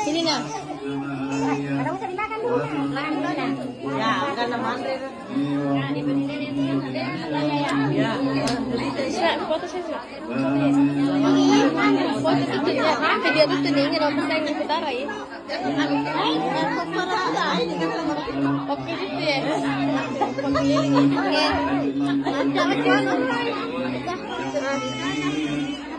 Sini na. Ada usah dimakan dulu. Makan dulu dah. Ya, udah naman. Ya. Foto saya. Foto itu ya. Video itu nih nggak mau saya ngutara ya. Oke gitu ya. Oke. Ada apa?